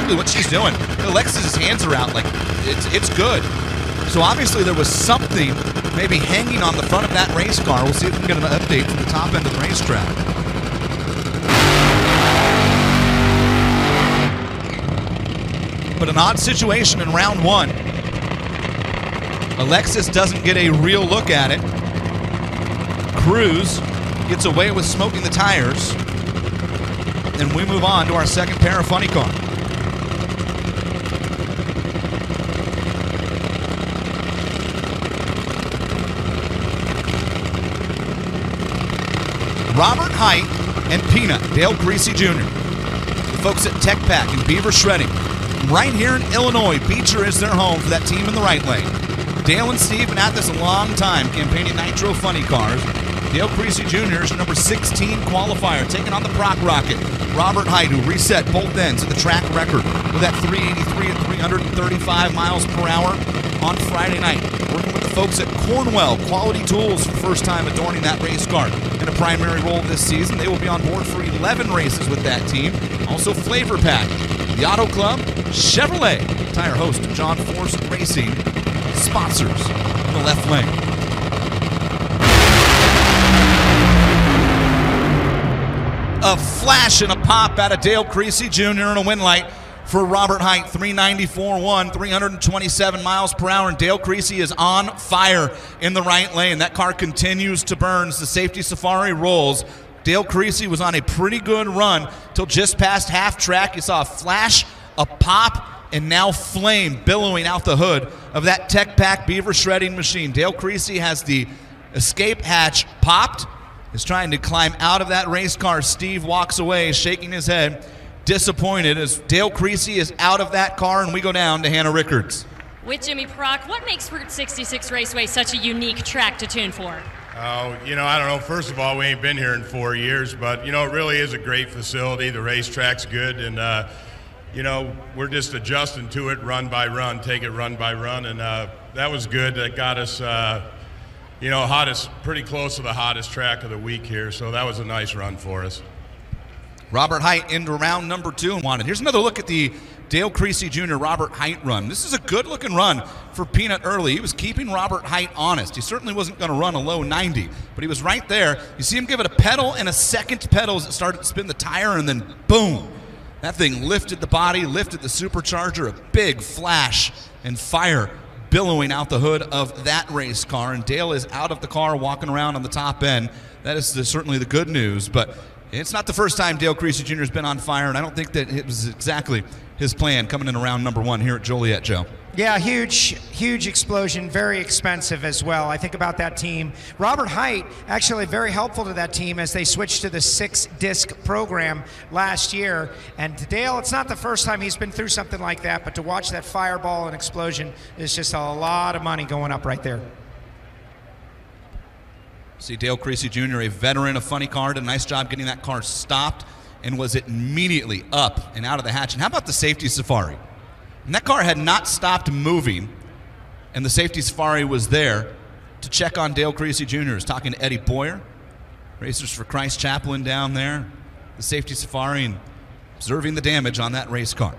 exactly what she's doing. Alexis's hands are out like it's good. So obviously there was something maybe hanging on the front of that race car. We'll see if we can get an update from the top end of the racetrack. But an odd situation in round one. Alexis doesn't get a real look at it. Cruz gets away with smoking the tires. And we move on to our second pair of funny car. Robert Hight and Peanut, Dale Creasy Jr. The folks at Tech Pack and Beaver Shredding. Right here in Illinois, Beecher is their home for that team in the right lane. Dale and Steve have been at this a long time, campaigning Nitro Funny Cars. Dale Creasy Jr. is number 16 qualifier, taking on the Proc Rocket. Robert Hight, who reset both ends of the track record with that 383 at 335 miles per hour on Friday night. Working with the folks at Cornwell Quality Tools for the first time adorning that race car. In a primary role this season, they will be on board for 11 races with that team. Also Flavor Pack, the Auto Club, Chevrolet, tire host John Force Racing, sponsors in the left lane. A flash and a pop out of Dale Creasy Jr. and a win light for Robert Hight. 394.1, 327 miles per hour, and Dale Creasy is on fire in the right lane. That car continues to burn as the safety safari rolls. Dale Creasy was on a pretty good run till just past half track. You saw a flash, a pop, and now flame billowing out the hood of that Tech Pack Beaver shredding machine. Dale Creasy has the escape hatch popped, is trying to climb out of that race car. Steve walks away, shaking his head, disappointed as Dale Creasy is out of that car, and we go down to Hannah Rickards. With Jimmy Proc, what makes Route 66 Raceway such a unique track to tune for? Oh, you know, I don't know. First of all, we ain't been here in 4 years, but, you know, it really is a great facility. The racetrack's good, and, you know, we're just adjusting to it run by run, take it run by run, and that was good. That got us, you know, pretty close to the hottest track of the week here, so that was a nice run for us. Robert Hight into round number 2 and wanted. Here's another look at the Dale Creasy Jr. Robert Hight run. This is a good-looking run for Peanut early. He was keeping Robert Hight honest. He certainly wasn't going to run a low 90, but he was right there. You see him give it a pedal and a second pedal as it started to spin the tire, and then boom. That thing lifted the body, lifted the supercharger, a big flash and fire billowing out the hood of that race car, and Dale is out of the car walking around on the top end. That is certainly the good news, but it's not the first time Dale Creasy Jr. has been on fire, and I don't think that it was exactly his plan coming in around number 1 here at Joliet, Joe. Yeah, huge explosion, very expensive as well. I think about that team. Robert Hight actually very helpful to that team as they switched to the 6-disc program last year. And to Dale, it's not the first time he's been through something like that, but to watch that fireball and explosion is just a lot of money going up right there. See Dale Creasy Jr., a veteran of funny car, did a nice job getting that car stopped and was immediately up and out of the hatch. And how about the safety safari? And that car had not stopped moving, and the safety safari was there to check on Dale Creasy Jr. He was talking to Eddie Boyer, Racers for Christ Chaplain down there, the safety safari, and observing the damage on that race car.